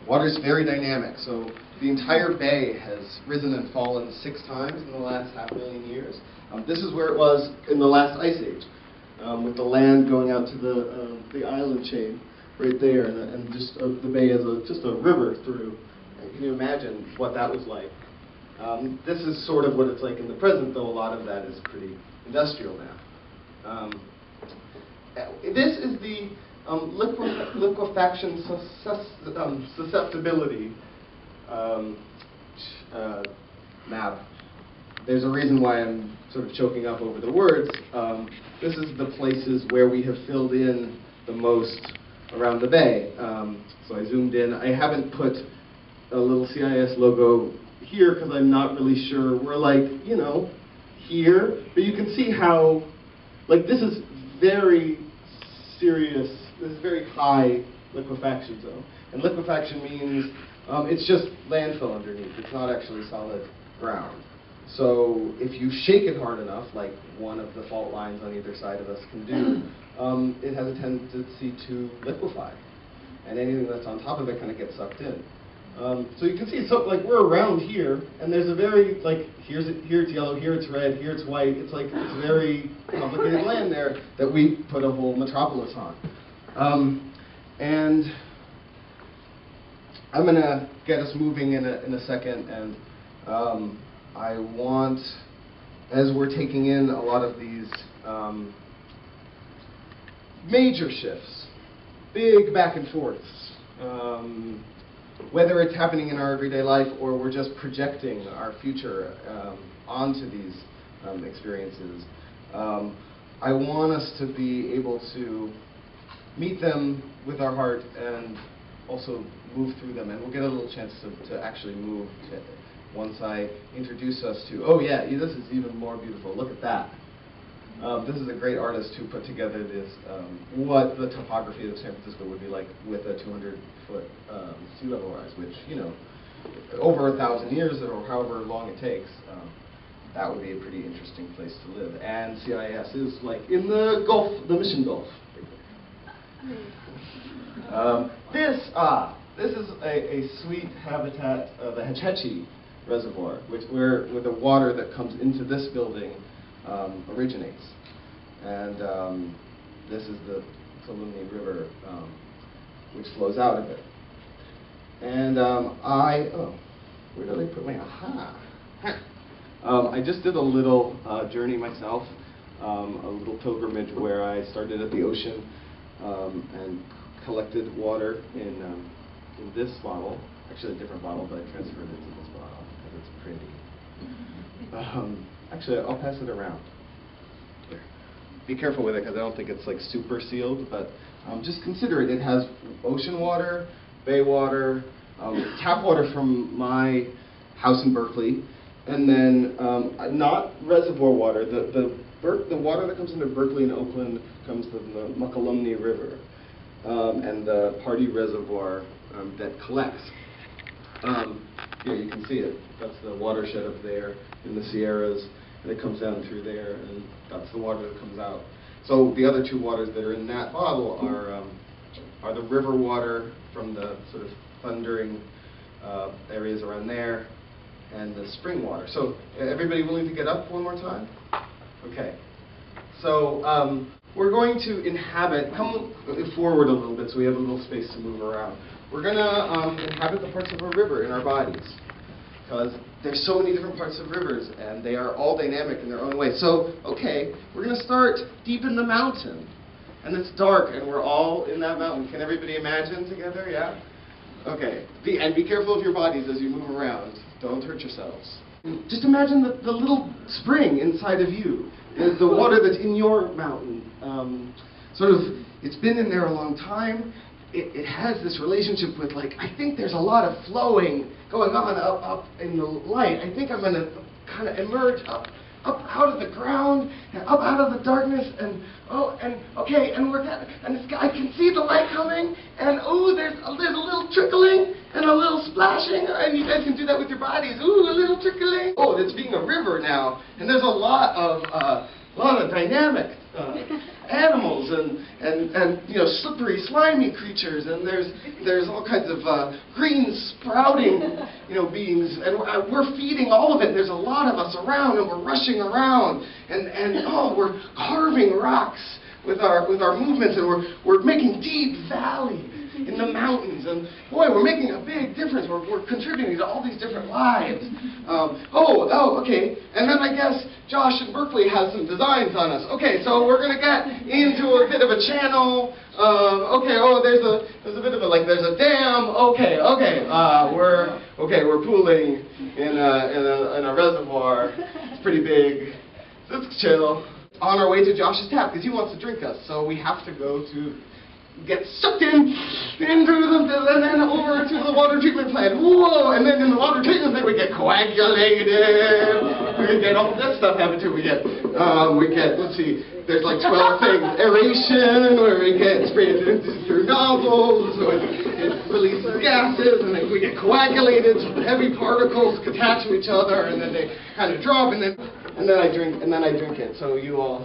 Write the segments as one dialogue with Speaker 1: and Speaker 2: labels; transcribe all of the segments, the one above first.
Speaker 1: Water's very dynamic, so the entire bay has risen and fallen 6 times in the last 500,000 years. This is where it was in the last ice age, with the land going out to the island chain right there, and just the bay as just a river through. And can you imagine what that was like? This is sort of what it's like in the present, though a lot of that is pretty industrial now. This is the liquefaction susceptibility map. There's a reason why I'm sort of choking up over the words. This is the places where we have filled in the most around the bay. So I zoomed in. I haven't put a little CIIS logo here because I'm not really sure. We're like, you know, here. But you can see how, like, this is very serious. This is very high liquefaction zone. And liquefaction means it's just landfill underneath. It's not actually solid ground. So if you shake it hard enough, like one of the fault lines on either side of us can do, it has a tendency to liquefy. And anything that's on top of it kind of gets sucked in. So you can see, so like we're around here, and there's a very, like, here it's yellow, here it's red, here it's white. It's like, it's very complicated land there that we put a whole metropolis on. And I'm going to get us moving in a second, and I want, as we're taking in a lot of these major shifts, big back and forths, whether it's happening in our everyday life or we're just projecting our future onto these experiences, I want us to be able to meet them with our heart and also move through them. And we'll get a little chance to actually move once I introduce us to, oh yeah, this is even more beautiful. Look at that. This is a great artist who put together this, what the topography of San Francisco would be like with a 200-foot sea level rise, which, you know, over 1,000 years or however long it takes, that would be a pretty interesting place to live. And CIIS is like in the Gulf, the Mission Gulf. This is a sweet habitat of the Hetchy Reservoir, where the water that comes into this building originates. And this is the Salumi River, which flows out of it. And where did I put my aha? I just did a little journey myself, a little pilgrimage where I started at the ocean and collected water in this bottle, actually a different bottle, but I transferred it to this bottle because it's pretty. Actually, I'll pass it around. Here. Be careful with it because I don't think it's like super sealed, but just consider it. It has ocean water, bay water, tap water from my house in Berkeley, and then not reservoir water. The water that comes into Berkeley and Oakland comes from the Muckalumne River and the Pardee Reservoir that collects. Here, you can see it. That's the watershed up there in the Sierras, and it comes down through there, and that's the water that comes out. So the other two waters that are in that bottle are the river water from the sort of thundering areas around there, and the spring water. So everybody willing to get up one more time? Okay. So we're going to inhabit, come forward a little bit so we have a little space to move around. We're going to inhabit the parts of a river in our bodies, because there's so many different parts of rivers, and they are all dynamic in their own way. So, okay, we're going to start deep in the mountain, and it's dark, and we're all in that mountain. Can everybody imagine together? Yeah? Okay. And be careful of your bodies as you move around. Don't hurt yourselves. Just imagine the little spring inside of you, the water that's in your mountain. It's been in there a long time. It has this relationship with, like, I think there's a lot of flowing going on up in the light. I think I'm going to kind of emerge up out of the ground and up out of the darkness, and okay, and I can see the light coming, and there's a little trickling and a little splashing, and you guys can do that with your bodies. Ooh, a little trickling. Oh, it's being a river now, and there's a lot of dynamic animals and you know, slippery, slimy creatures, and there's all kinds of green sprouting, you know, beings, and we're feeding all of it. And there's a lot of us around, and we're rushing around, and oh, we're carving rocks with our movements, and we're making deep valleys in the mountains, and boy, we're making a big difference. We're contributing to all these different lives. Okay, and then I guess Josh in Berkeley has some designs on us. Okay, so we're gonna get into a bit of a channel. There's a bit of a, like, there's a dam. We're pooling in a reservoir. It's pretty big. So let's chill. On our way to Josh's tap, because he wants to drink us, so we have to go to get sucked into and then over to the water treatment plant. Whoa! And then in the water treatment plant we get coagulated. We get all this stuff happen too. We get let's see, there's like 12 things. Aeration, where we get sprayed through nozzles, so it releases gases, and then we get coagulated, so the heavy particles attach to each other, and then they kind of drop, and then I drink it. So you all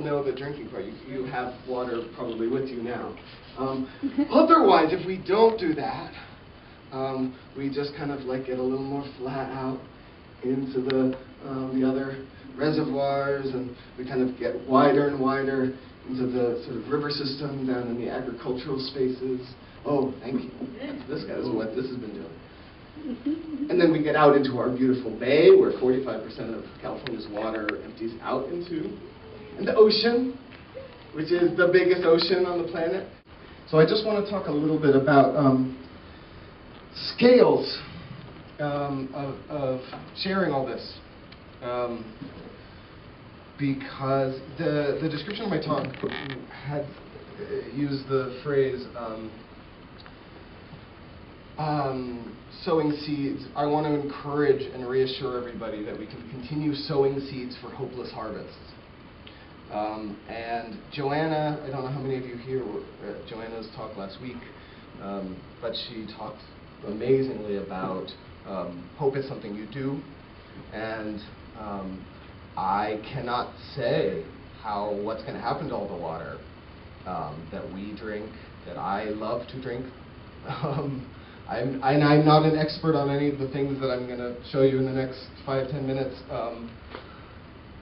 Speaker 1: know the drinking part. You have water probably with you now. Otherwise, if we don't do that, we just kind of like get a little more flat out into the other reservoirs, and we kind of get wider and wider into the sort of river system down in the agricultural spaces. Oh, thank you. This is what this has been doing. And then we get out into our beautiful bay, where 45% of California's water empties out into, and the ocean, which is the biggest ocean on the planet. So I just want to talk a little bit about scales of sharing all this, because the description of my talk had used the phrase sowing seeds. I want to encourage and reassure everybody that we can continue sowing seeds for hopeless harvests. And Joanna, I don't know how many of you here were at Joanna's talk last week, but she talked amazingly about hope is something you do. And I cannot say what's going to happen to all the water that we drink, that I love to drink. I'm not an expert on any of the things that I'm going to show you in the next 5-10 minutes.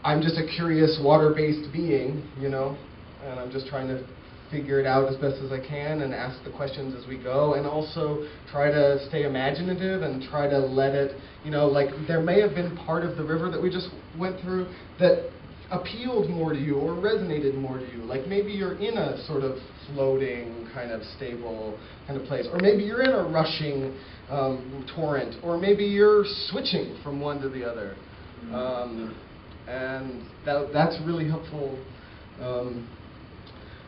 Speaker 1: I'm just a curious water-based being, you know, and I'm just trying to figure it out as best as I can and ask the questions as we go, and also try to stay imaginative and try to let it, you know, like there may have been part of the river that we just went through that appealed more to you or resonated more to you. Like maybe you're in a sort of floating, kind of stable kind of place, or maybe you're in a rushing torrent, or maybe you're switching from one to the other. And that's really helpful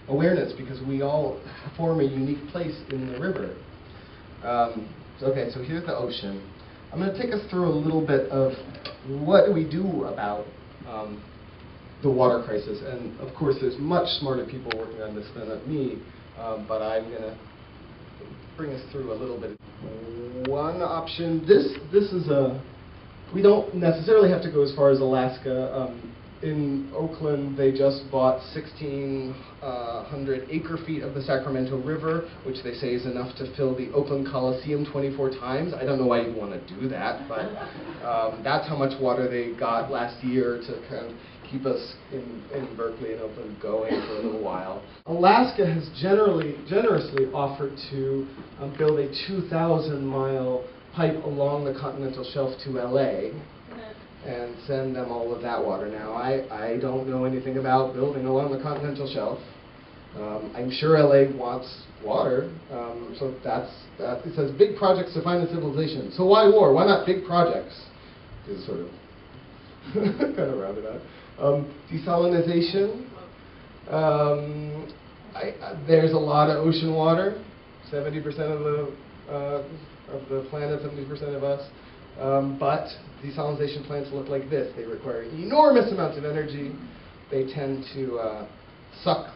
Speaker 1: awareness, because we all form a unique place in the river. Okay, so here's the ocean. I'm going to take us through a little bit of what do we do about the water crisis. And of course, there's much smarter people working on this than me, but I'm going to bring us through a little bit. One option, this is we don't necessarily have to go as far as Alaska. In Oakland, they just bought 1,600 acre-feet of the Sacramento River, which they say is enough to fill the Oakland Coliseum 24 times. I don't know why you'd want to do that, but that's how much water they got last year to kind of keep us in Berkeley and Oakland going for a little while. Alaska has generously offered to build a 2,000-mile pipe along the continental shelf to LA and send them all of that water. Now, I don't know anything about building along the continental shelf. I'm sure LA wants water, so that's that. It says big projects define the civilization. So why war? Why not big projects? Is sort of kind of roundabout. Desalinization. There's a lot of ocean water. 70% of the planet, 70% of us. But desalinization plants look like this. They require enormous amounts of energy. They tend to suck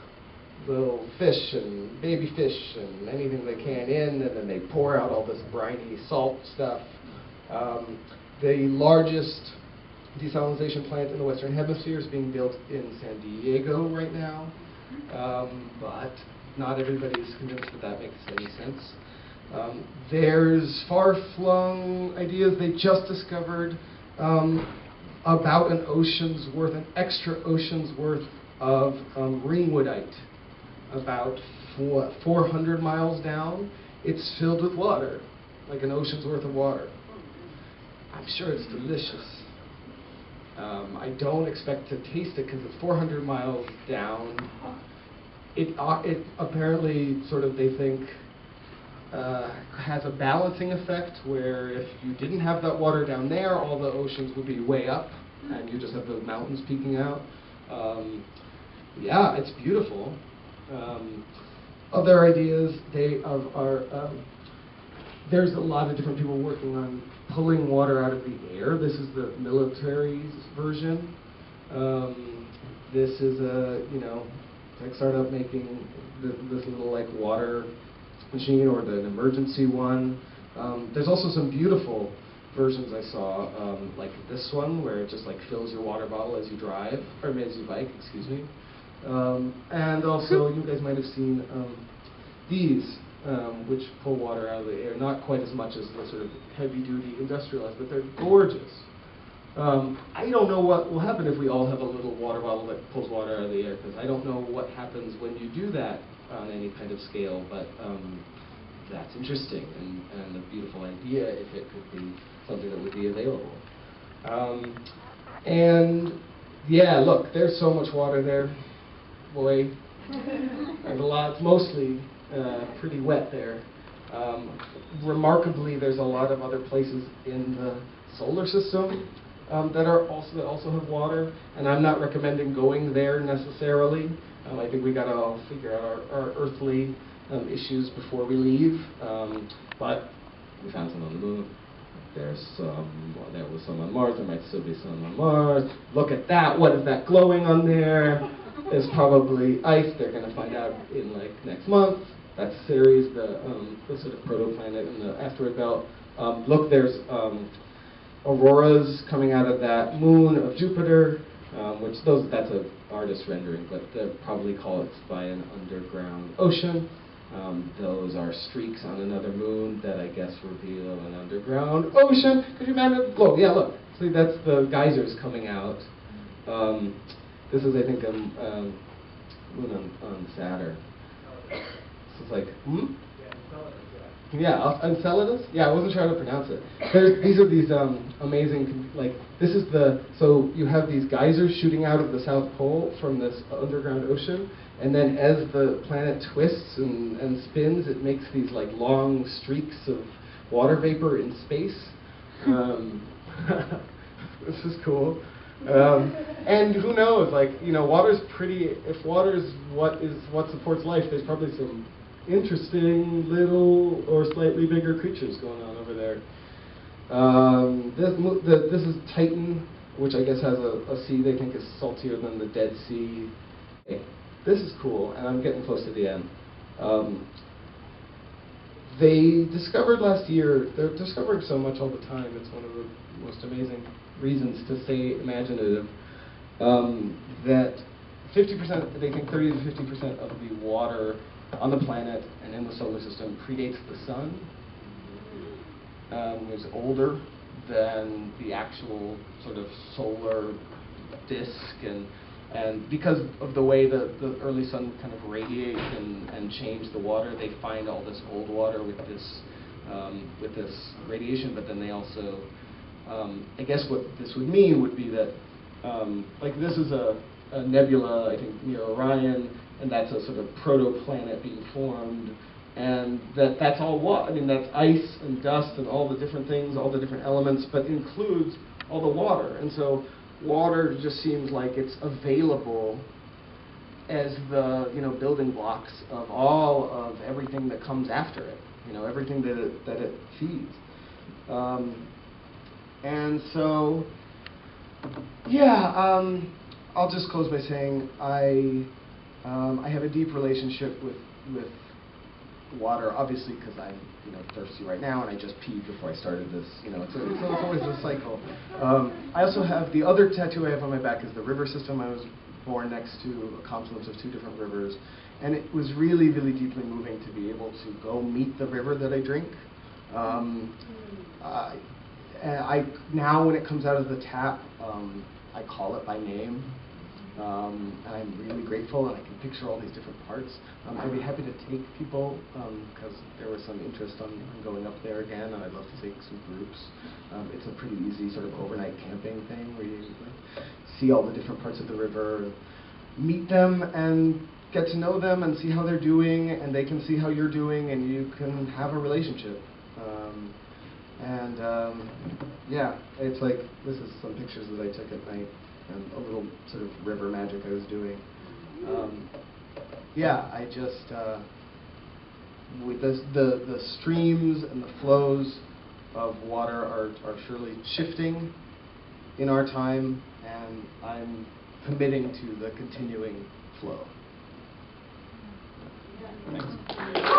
Speaker 1: little fish and baby fish and anything they can in, and then they pour out all this briny salt stuff. The largest desalinization plant in the Western Hemisphere is being built in San Diego right now. but not everybody is convinced that that makes any sense. There's far-flung ideas. They just discovered about an ocean's worth, an extra ocean's worth of ringwoodite, about 400 miles down. It's filled with water, like an ocean's worth of water. I'm sure it's delicious. I don't expect to taste it because it's 400 miles down. It apparently, sort of, they think, has a balancing effect where if you didn't have that water down there, all the oceans would be way up, and you just have the mountains peeking out. Yeah, it's beautiful. Other ideas, there's a lot of different people working on pulling water out of the air. This is the military's version. This is a, tech startup making this little like water machine, or an emergency one. There's also some beautiful versions I saw, like this one where it just like fills your water bottle as you drive, or as you bike, excuse me. And also, you guys might have seen these, which pull water out of the air. Not quite as much as the sort of heavy-duty industrialized, but they're gorgeous. I don't know what will happen if we all have a little water bottle that pulls water out of the air, because I don't know what happens when you do that on any kind of scale, but that's interesting and a beautiful idea if it could be something that would be available. And yeah, look, there's so much water there. Boy, there's a lot. It's mostly pretty wet there. Remarkably, there's a lot of other places in the solar system that also have water, and I'm not recommending going there necessarily. I think we gotta all figure out our earthly issues before we leave. But we found some on the moon. There's some. Well, there was some on Mars. There might still be some on Mars. Look at that. What is that glowing on there? There's probably ice. They're going to find out in like next month. That's Ceres, the sort of protoplanet in the asteroid belt. Look, there's auroras coming out of that moon of Jupiter, that's an artist rendering, but they'll probably call it by an underground ocean. Those are streaks on another moon that I guess reveal an underground ocean. Could you imagine? Oh, yeah, look. See, that's the geysers coming out. This is, I think, a moon on Saturn. So it's like, Yeah, Enceladus? Yeah, I wasn't trying to pronounce it. These are these amazing, like, this is so you have these geysers shooting out of the South Pole from this underground ocean, and then as the planet twists and spins, it makes these, like, long streaks of water vapor in space. This is cool. And who knows, like, water's pretty, if water is what supports life, there's probably some interesting little or slightly bigger creatures going on over there. This is Titan, which I guess has a sea they think is saltier than the Dead Sea. Okay. This is cool, and I'm getting close to the end. They discovered last year, they're discovering so much all the time, it's one of the most amazing reasons to stay imaginative, that 50%, they think 30 to 50% of the water on the planet and in the solar system predates the sun. Is older than the actual sort of solar disk, and because of the way the early sun kind of radiates and change the water, they find all this old water with this radiation. But then they also, I guess what this would mean would be that, like, this is a nebula, I think, near Orion, and that's a sort of protoplanet being formed, and that's all water. I mean, that's ice and dust and all the different things, all the different elements, but includes all the water. And so water just seems like it's available as the building blocks of all of everything that comes after it. Everything that it feeds. And so, yeah, I'll just close by saying I have a deep relationship with water, obviously, because I'm thirsty right now, and I just peed before I started this. It's always a cycle. I also have the other tattoo I have on my back is the river system I was born next to a confluence of two different rivers. And it was really, really deeply moving to be able to go meet the river that I drink. Now when it comes out of the tap, I call it by name. And I'm really grateful, and I can picture all these different parts. I'd be happy to take people, because there was some interest on going up there again, and I'd love to take some groups. It's a pretty easy sort of overnight camping thing where you see all the different parts of the river, meet them, and get to know them and see how they're doing, and they can see how you're doing, and you can have a relationship. Yeah, it's like, this is some pictures that I took at night, and a little sort of river magic I was doing. Yeah, I just, with the streams and the flows of water are surely shifting in our time, and I'm committing to the continuing flow.
Speaker 2: Thanks.